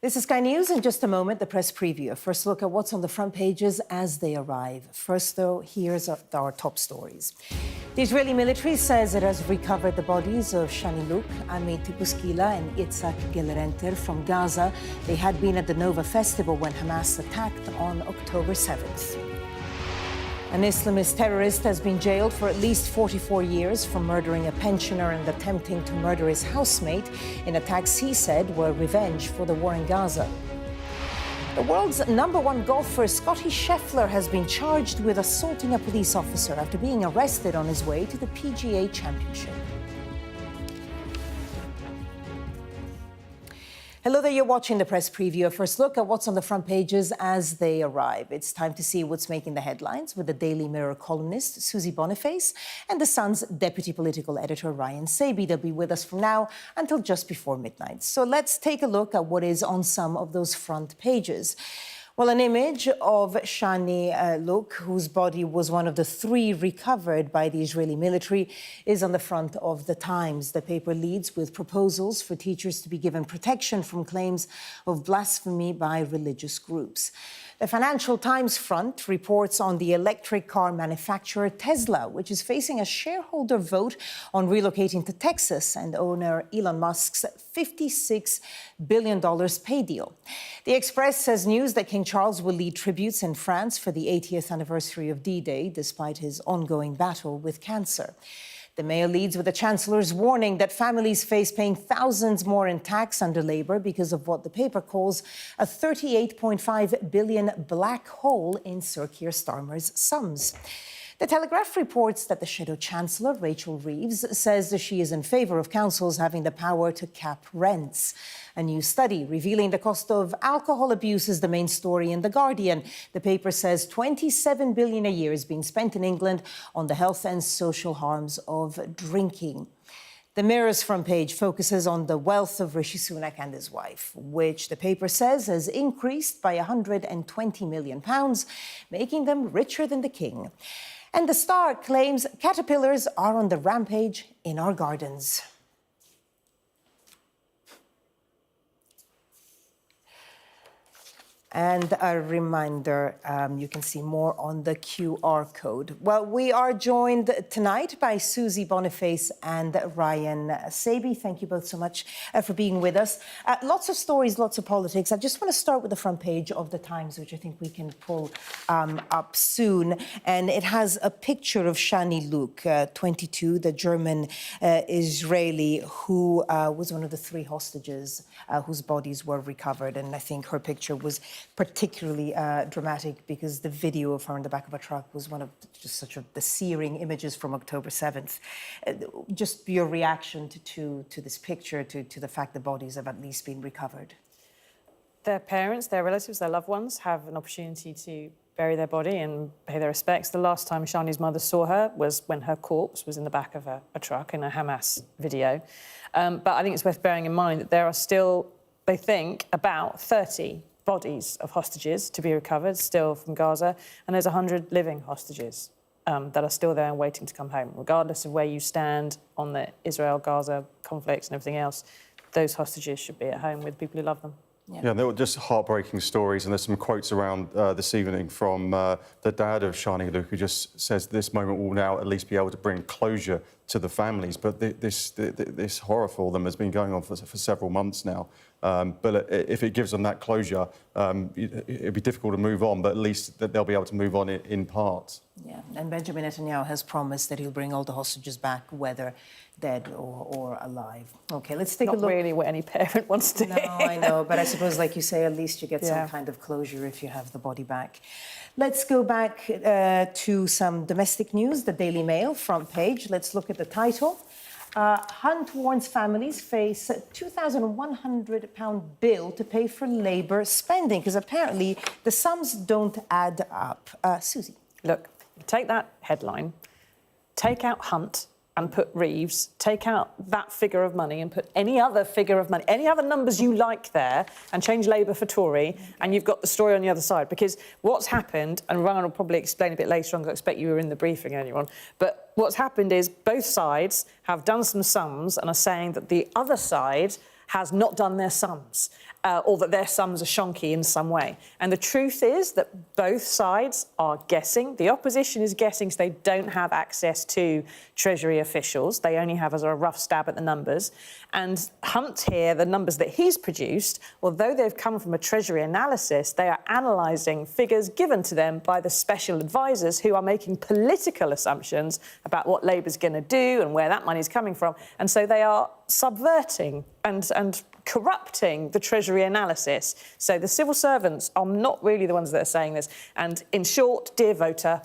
This is Sky News. In just a moment, the press preview. A first look at what's on the front pages as they arrive. First, though, here's our top stories. The Israeli military says it has recovered the bodies of Shani Luk, Amit Puskila and Itzhak Gelerenter from Gaza. They had been at the Nova Festival when Hamas attacked on October 7th. An Islamist terrorist has been jailed for at least 44 years for murdering a pensioner and attempting to murder his housemate in attacks he said were revenge for the war in Gaza. The world's #1 golfer, Scottie Scheffler, has been charged with assaulting a police officer after being arrested on his way to the PGA Championship. Hello there, you're watching the press preview. A first look at what's on the front pages as they arrive. It's time to see what's making the headlines with the Daily Mirror columnist, Susie Boniface, and The Sun's deputy political editor, Ryan Sabey. They'll be with us from now until just before midnight. So let's take a look at what is on some of those front pages. Well, an image of Shani Luk, whose body was one of the 3 recovered by the Israeli military, is on the front of The Times. The paper leads with proposals for teachers to be given protection from claims of blasphemy by religious groups. The Financial Times front reports on the electric car manufacturer Tesla, which is facing a shareholder vote on relocating to Texas, and owner Elon Musk's $56 billion pay deal. The Express says news that King Charles will lead tributes in France for the 80th anniversary of D-Day, despite his ongoing battle with cancer. The Mail leads with the Chancellor's warning that families face paying thousands more in tax under Labour because of what the paper calls a $38.5 billion black hole in Sir Keir Starmer's sums. The Telegraph reports that the Shadow Chancellor, Rachel Reeves, says that she is in favour of councils having the power to cap rents. A new study revealing the cost of alcohol abuse is the main story in The Guardian. The paper says $27 billion a year is being spent in England on the health and social harms of drinking. The Mirror's front page focuses on the wealth of Rishi Sunak and his wife, which the paper says has increased by £120 million, making them richer than the king. And the Star claims caterpillars are on the rampage in our gardens. And a reminder, you can see more on the QR code. Well, we are joined tonight by Susie Boniface and Ryan Sabey. Thank you both so much for being with us. Lots of stories, lots of politics. I just want to start with the front page of The Times, which I think we can pull up soon. And it has a picture of Shani Luk, 22, the German Israeli, who was one of the 3 hostages whose bodies were recovered. And I think her picture was particularly dramatic because the video of her in the back of a truck was one of just such the searing images from October 7th. Just your reaction to this picture, to the fact the bodies have at least been recovered. Their parents, their relatives, their loved ones have an opportunity to bury their body and pay their respects. The last time Shani's mother saw her was when her corpse was in the back of a truck in a Hamas video. But I think it's worth bearing in mind that there are still, they think, about 30 bodies of hostages to be recovered still from Gaza, and there's 100 living hostages that are still there and waiting to come home. Regardless of where you stand on the Israel-Gaza conflict and everything else, those hostages should be at home with people who love them. Yeah, they were just heartbreaking stories, and there's some quotes around this evening from the dad of Shani Luk, who just says this moment will now at least be able to bring closure to the families. But this horror for them has been going on for several months now. But if it gives them that closure, it'd be difficult to move on, but at least they'll be able to move on in part. Yeah, and Benjamin Netanyahu has promised that he'll bring all the hostages back, whether dead or alive. OK, let's take a look. Not really what any parent wants to hear. No, I know, but I suppose, like you say, at least you get some kind of closure if you have the body back. Let's go back to some domestic news, the Daily Mail front page. Let's look at the title. Hunt warns families face a £2,100 bill to pay for Labour spending, because apparently the sums don't add up. Susie. Look, take that headline, take out Hunt and put Reeves, take out that figure of money and put any other figure of money, any other numbers you like there, and change Labour for Tory, and you've got the story on the other side. Because what's happened, and Ryan will probably explain a bit later on, because I expect you were in the briefing earlier on, but what's happened is both sides have done some sums and are saying that the other side has not done their sums. or that their sums are shonky in some way. And the truth is that both sides are guessing. The opposition is guessing because they don't have access to Treasury officials. They only have a rough stab at the numbers. And Hunt here, the numbers that he's produced, although they've come from a Treasury analysis, they are analysing figures given to them by the special advisors who are making political assumptions about what Labour's going to do and where that money's coming from. And so they are subverting and corrupting the Treasury analysis. So the civil servants are not really the ones that are saying this. And in short, dear voter,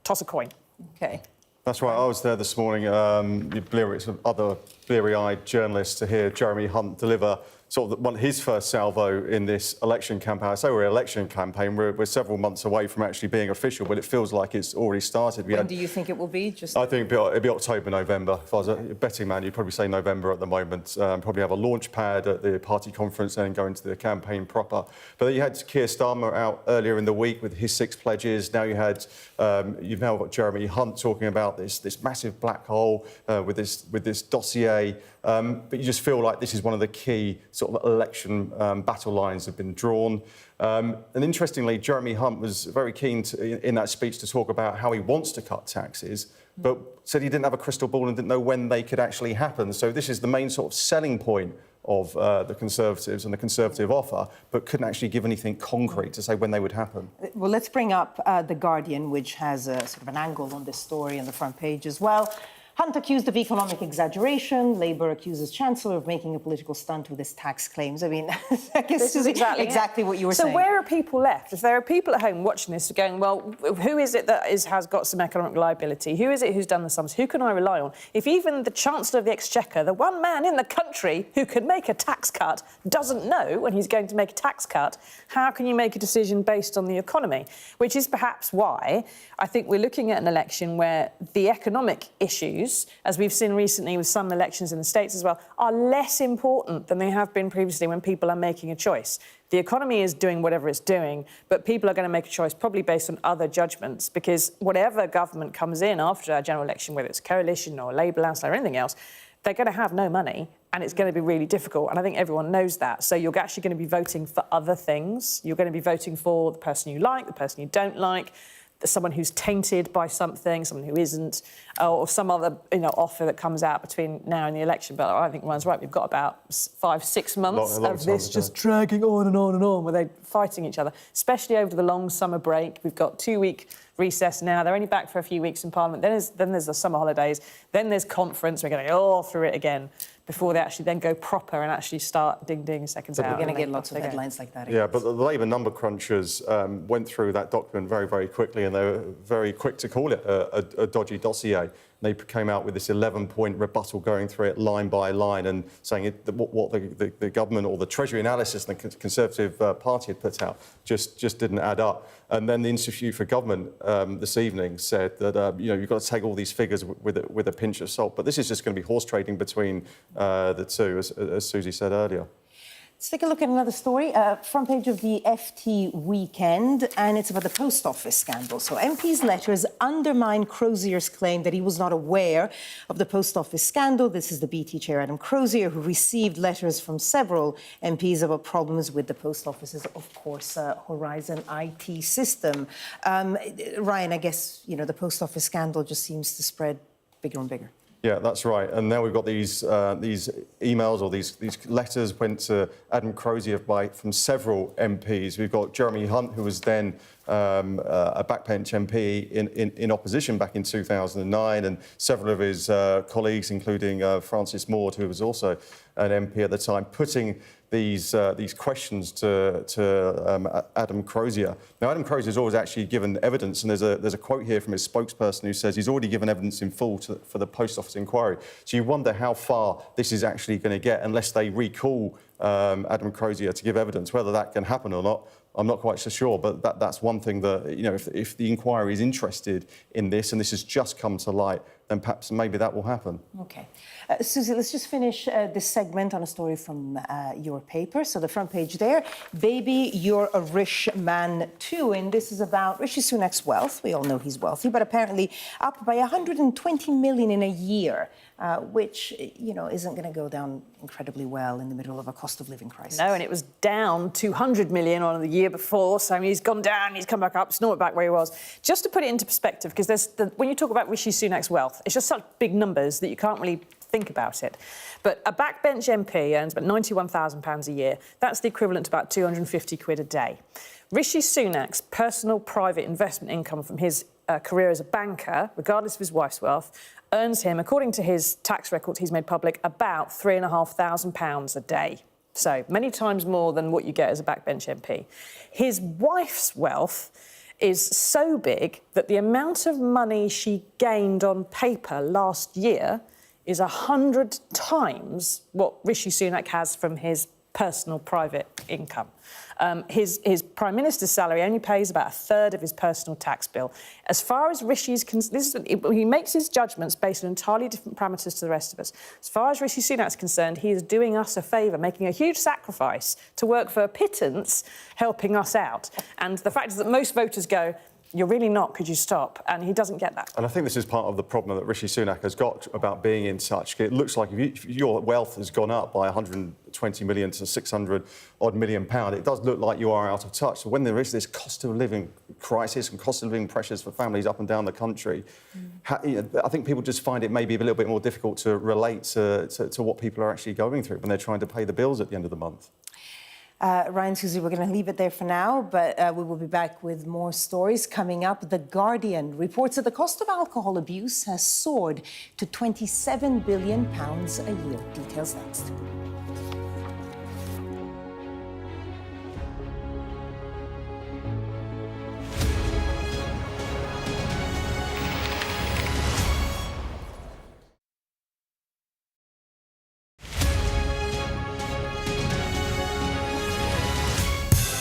toss a coin. OK. That's right. I was there this morning, other bleary-eyed journalists, to hear Jeremy Hunt deliver sort of his first salvo in this election campaign. I say we're an election campaign. We're several months away from actually being official, but it feels like it's already started. When do you think it will be? I think it'll be October, November. If I was a betting man, you'd probably say November at the moment. Probably have a launch pad at the party conference and then go into the campaign proper. But you had Keir Starmer out earlier in the week with his 6 pledges. Now you've now got Jeremy Hunt talking about this massive black hole with this dossier. But you just feel like this is one of the key sort of election battle lines have been drawn. And interestingly, Jeremy Hunt was very keen in that speech to talk about how he wants to cut taxes, but said he didn't have a crystal ball and didn't know when they could actually happen. So this is the main sort of selling point of the Conservatives and the Conservative offer, but couldn't actually give anything concrete to say when they would happen. Well, let's bring up The Guardian, which has a sort of an angle on this story on the front page as well. Hunt accused of economic exaggeration. Labour accuses Chancellor of making a political stunt with his tax claims. I mean, I guess this is exactly what you were saying. So where are people left? If there are people at home watching this going, well, who is it that has got some economic liability? Who is it who's done the sums? Who can I rely on? If even the Chancellor of the Exchequer, the one man in the country who could make a tax cut, doesn't know when he's going to make a tax cut, how can you make a decision based on the economy? Which is perhaps why I think we're looking at an election where the economic issues, as we've seen recently with some elections in the States as well, are less important than they have been previously when people are making a choice. The economy is doing whatever it's doing, but people are going to make a choice probably based on other judgments, because whatever government comes in after a general election, whether it's coalition or Labour, landslide or anything else, they're going to have no money and it's going to be really difficult. And I think everyone knows that. So you're actually going to be voting for other things. You're going to be voting for the person you like, the person you don't like, someone who's tainted by something, someone who isn't, or some other offer that comes out between now and the election. But I think Ryan's right. We've got about 5-6 months of this just dragging on and on and on, where they're fighting each other, especially over the long summer break. We've got 2-week recess now. They're only back for a few weeks in Parliament. Then there's the summer holidays. Then there's conference. We're going to go all through it again before they actually then go proper and actually start ding seconds out. We're going to get lots of headlines like that. Yeah, but the Labour number crunchers went through that document very, very quickly, and they were very quick to call it a dodgy dossier. They came out with this 11-point rebuttal going through it line by line and saying what the government or the Treasury analysis and the Conservative Party had put out just didn't add up. And then the Institute for Government this evening said that you've got to take all these figures with a pinch of salt. But this is just going to be horse trading between the two, as Susie said earlier. Let's take a look at another story. Front page of the FT Weekend, and it's about the post office scandal. So MP's letters undermine Crozier's claim that he was not aware of the post office scandal. This is the BT chair, Adam Crozier, who received letters from several MPs about problems with the post office's, of course, Horizon IT system. Ryan, I guess, the post office scandal just seems to spread bigger and bigger. Yeah, that's right. And now we've got these emails or these letters went to Adam Crozier from several MPs. We've got Jeremy Hunt, who was then a backbench MP in opposition back in 2009, and several of his colleagues, including Francis Maud, who was also an MP at the time, putting these questions to Adam Crozier. Now, Adam Crozier's always actually given evidence, and there's a quote here from his spokesperson who says he's already given evidence in full for the Post Office inquiry. So you wonder how far this is actually going to get unless they recall Adam Crozier to give evidence. Whether that can happen or not, I'm not quite so sure, but that's one thing that, if the inquiry is interested in this, and this has just come to light, then perhaps maybe that will happen. OK. Susie, let's just finish this segment on a story from your paper. So the front page there, Baby, You're a Rich Man Too. And this is about Rishi Sunak's wealth. We all know he's wealthy, but apparently up by 120 million in a year, which, you know, isn't going to go down incredibly well in the middle of a cost of living crisis. No, and it was down 200 million on the year before. So I mean, he's gone down, he's come back up, it's not back where he was. Just to put it into perspective, because when you talk about Rishi Sunak's wealth, it's just such big numbers that you can't really think about it. But a backbench MP earns about £91,000 a year. That's the equivalent to about 250 quid a day. Rishi Sunak's personal private investment income from his career as a banker, regardless of his wife's wealth, earns him, according to his tax records he's made public, about £3,500 a day. So many times more than what you get as a backbench MP. His wife's wealth is so big that the amount of money she gained on paper last year is 100 times what Rishi Sunak has from his personal private income. His Prime Minister's salary only pays about a third of his personal tax bill. As far as Rishi's... he makes his judgments based on entirely different parameters to the rest of us. As far as Rishi Sunak's concerned, he is doing us a favour, making a huge sacrifice to work for a pittance, helping us out. And the fact is that most voters go, you're really not, could you stop? And he doesn't get that. And I think this is part of the problem that Rishi Sunak has got about being in touch. It looks like if your wealth has gone up by 120 million to 600 odd million pound, it does look like you are out of touch. So when there is this cost of living crisis and cost of living pressures for families up and down the country, I think people just find it maybe a little bit more difficult to relate to what people are actually going through when they're trying to pay the bills at the end of the month. Ryan, Susie, we're going to leave it there for now, but we will be back with more stories coming up. The Guardian reports that the cost of alcohol abuse has soared to £27 billion a year. Details next.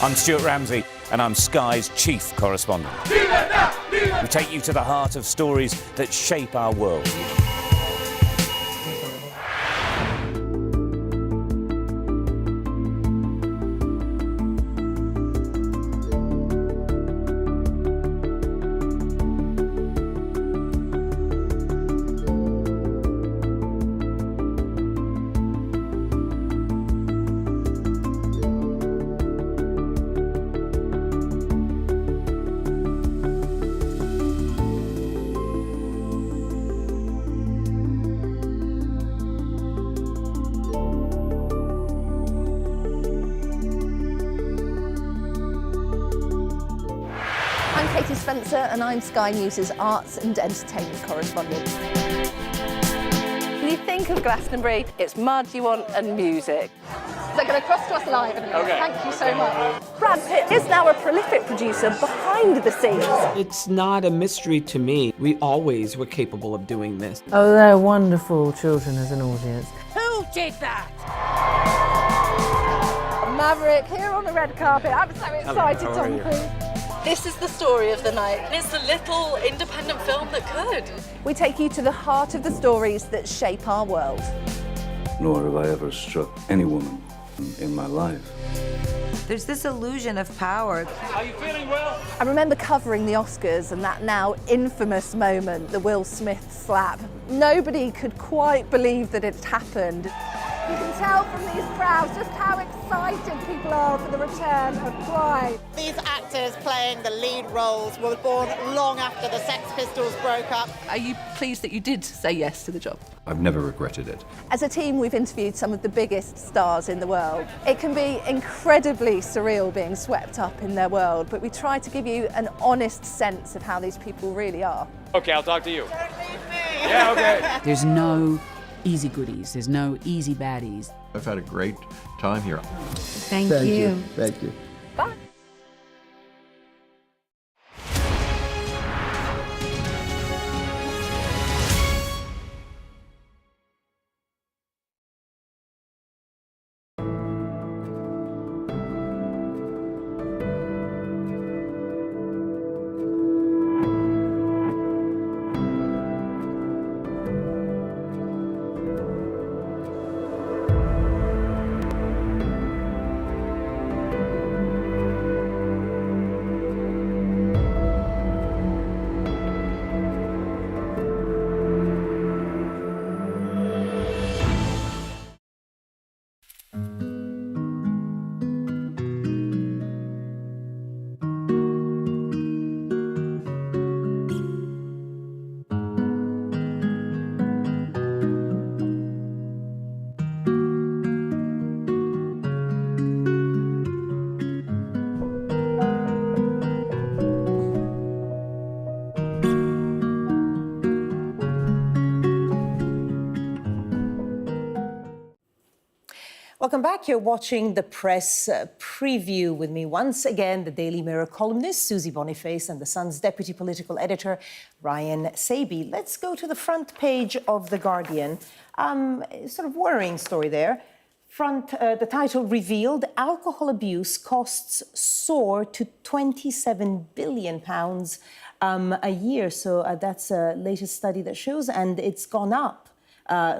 I'm Stuart Ramsey, and I'm Sky's chief correspondent. We take you to the heart of stories that shape our world. Spencer and I'm Sky News' arts and entertainment correspondent. When you think of Glastonbury, it's mud you want and music. They're going to cross to us live in a minute. Okay. Thank you so much. Brad Pitt is now a prolific producer behind the scenes. It's not a mystery to me. We always were capable of doing this. Oh, they're wonderful children as an audience. Who did that? Maverick here on the red carpet. I'm so excited, Tom Cruise. This is the story of the night. It's the little independent film that could. We take you to the heart of the stories that shape our world. Nor have I ever struck any woman in my life. There's this illusion of power. Are you feeling well? I remember covering the Oscars and that now infamous moment, the Will Smith slap. Nobody could quite believe that it happened. You can tell from these crowds just how excited people are for the return of Pride. These actors playing the lead roles were born long after the Sex Pistols broke up. Are you pleased that you did say yes to the job? I've never regretted it. As a team, we've interviewed some of the biggest stars in the world. It can be incredibly surreal being swept up in their world, but we try to give you an honest sense of how these people really are. Okay, I'll talk to you. Don't leave me. Yeah, okay. There's no easy goodies. There's no easy baddies. I've had a great time here. Thank you. Thank you. Bye. Welcome back. You're watching the press preview with me once again, the Daily Mirror columnist, Susie Boniface, and The Sun's deputy political editor, Ryan Sabey. Let's go to the front page of The Guardian. Sort of worrying story there. The title revealed, alcohol abuse costs soar to £27 billion a year. So that's a latest study that shows, and it's gone up.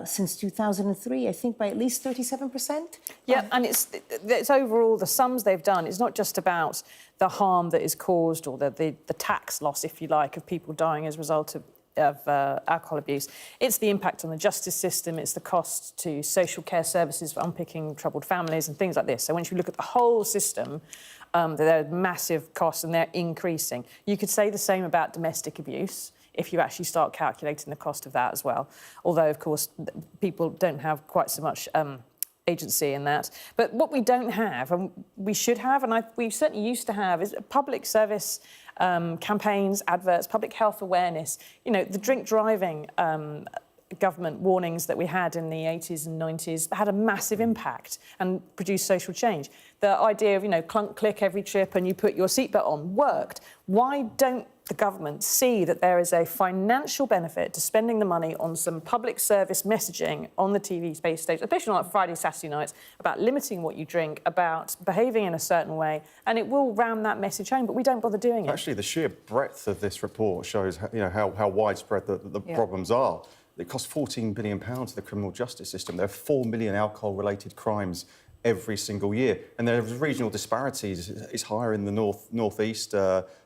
Since 2003, I think by at least 37%. Yeah, and it's overall the sums they've done. It's not just about the harm that is caused or the tax loss, if you like, of people dying as a result of alcohol abuse. It's the impact on the justice system. It's the cost to social care services for unpicking troubled families and things like this. So once you look at the whole system, there are massive costs and they're increasing. You could say the same about domestic abuse, if you actually start calculating the cost of that as well. Although, of course, people don't have quite so much agency in that. But what we don't have, and we should have, and we certainly used to have, is public service campaigns, adverts, public health awareness. You know, the drink driving government warnings that we had in the 80s and 90s had a massive impact and produced social change. The idea of, you know, clunk, click every trip and you put your seatbelt on worked. Why don't the government see that there is a financial benefit to spending the money on some public service messaging on the TV space stage, especially on Friday, Saturday nights, about limiting what you drink, about behaving in a certain way, and it will ram that message home, but we don't bother doing it. Actually, the sheer breadth of this report shows, you know, how widespread the problems are. It costs £14 billion to the criminal justice system. There are 4 million alcohol-related crimes every single year, and there are regional disparities. It's higher in the northeast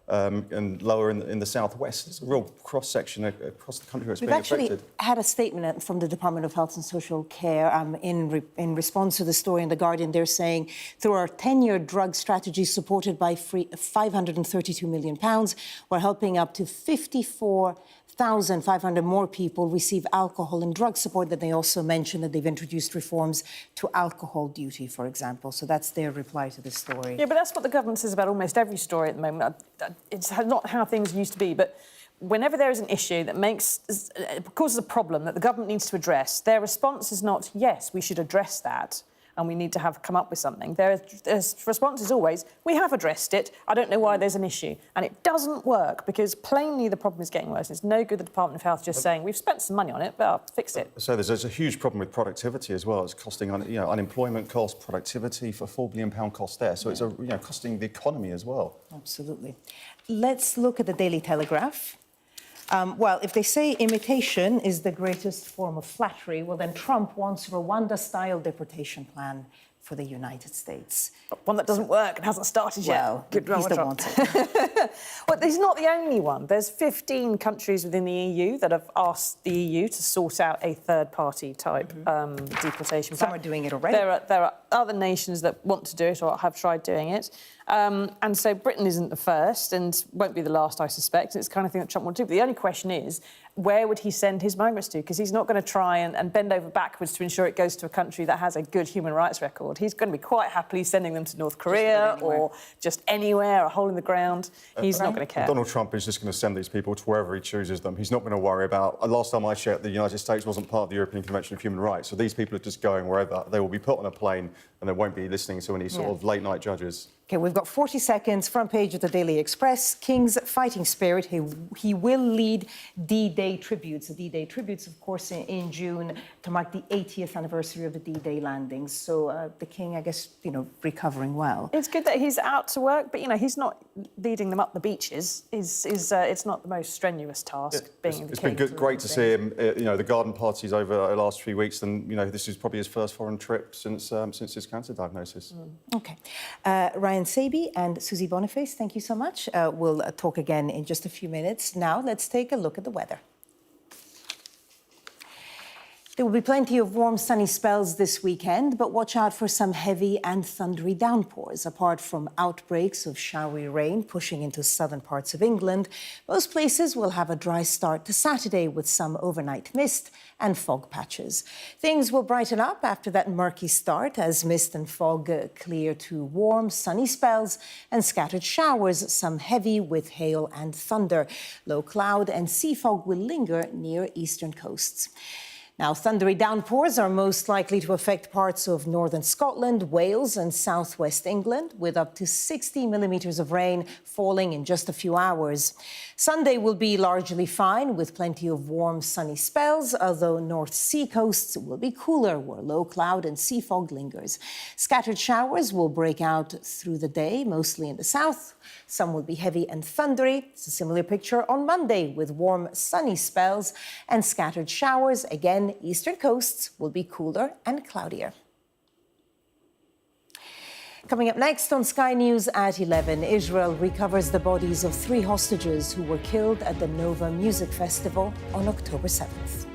and lower in the southwest. It's a real cross-section across the country that's being affected. We've actually had a statement from the Department of Health and Social Care in response to the story in The Guardian. They're saying, through our 10-year drug strategy supported by £532 million, we're helping up to 54,500 more people receive alcohol and drug support. That they also mentioned that they've introduced reforms to alcohol duty, for example. So that's their reply to this story. Yeah, but that's what the government says about almost every story at the moment. It's not how things used to be, but whenever there is an issue that causes a problem that the government needs to address, their response is not, yes, we should address that, and we need to come up with something. Their response is always, we have addressed it, I don't know why there's an issue. And it doesn't work, because plainly the problem is getting worse. It's no good the Department of Health just saying, we've spent some money on it, but I'll fix it. So there's a huge problem with productivity as well. It's costing, you know, unemployment costs, productivity, for £4 billion cost there. So it's costing the economy as well. Absolutely. Let's look at the Daily Telegraph. Well, if they say imitation is the greatest form of flattery, well, then Trump wants a Rwanda-style deportation plan for the United States. One that doesn't work and hasn't started yet. Well, he still wants it. Well, he's not the only one. There's 15 countries within the EU that have asked the EU to sort out a third-party type deportation plan. Some are doing it already. There are other nations that want to do it or have tried doing it. And so Britain isn't the first and won't be the last, I suspect. It's the kind of thing that Trump will do. But the only question is, where would he send his migrants to? Because he's not going to try and bend over backwards to ensure it goes to a country that has a good human rights record. He's going to be quite happily sending them to North Korea or just anywhere, a hole in the ground. He's not going to care. Donald Trump is just going to send these people to wherever he chooses them. He's not going to worry about... Last time I checked, the United States wasn't part of the European Convention of Human Rights, so these people are just going wherever. They will be put on a plane and they won't be listening to any sort of late-night judges. OK, we've got 40 seconds, front page of the Daily Express. King's fighting spirit. He will lead D-Day tributes. The D-Day tributes, of course, in June to mark the 80th anniversary of the D-Day landings. So the King, I guess, you know, recovering well. It's good that he's out to work, but, you know, he's not leading them up the beaches. It's not the most strenuous task, being the King. It's been great to see him, you know, the garden parties over the last few weeks. And, you know, this is probably his first foreign trip since his cancer diagnosis. OK. Ryan Sabey and Susie Boniface, thank you so much. We'll talk again in just a few minutes. Now, let's take a look at the weather. There will be plenty of warm, sunny spells this weekend, but watch out for some heavy and thundery downpours. Apart from outbreaks of showery rain pushing into southern parts of England, most places will have a dry start to Saturday with some overnight mist and fog patches. Things will brighten up after that murky start as mist and fog clear to warm, sunny spells and scattered showers, some heavy with hail and thunder. Low cloud and sea fog will linger near eastern coasts. Now, thundery downpours are most likely to affect parts of northern Scotland, Wales and southwest England, with up to 60 millimetres of rain falling in just a few hours. Sunday will be largely fine, with plenty of warm, sunny spells, although North Sea coasts will be cooler, where low cloud and sea fog lingers. Scattered showers will break out through the day, mostly in the south. Some will be heavy and thundery. It's a similar picture on Monday, with warm, sunny spells and scattered showers. Again, eastern coasts will be cooler and cloudier. Coming up next on Sky News at 11, Israel recovers the bodies of 3 hostages who were killed at the Nova Music Festival on October 7th.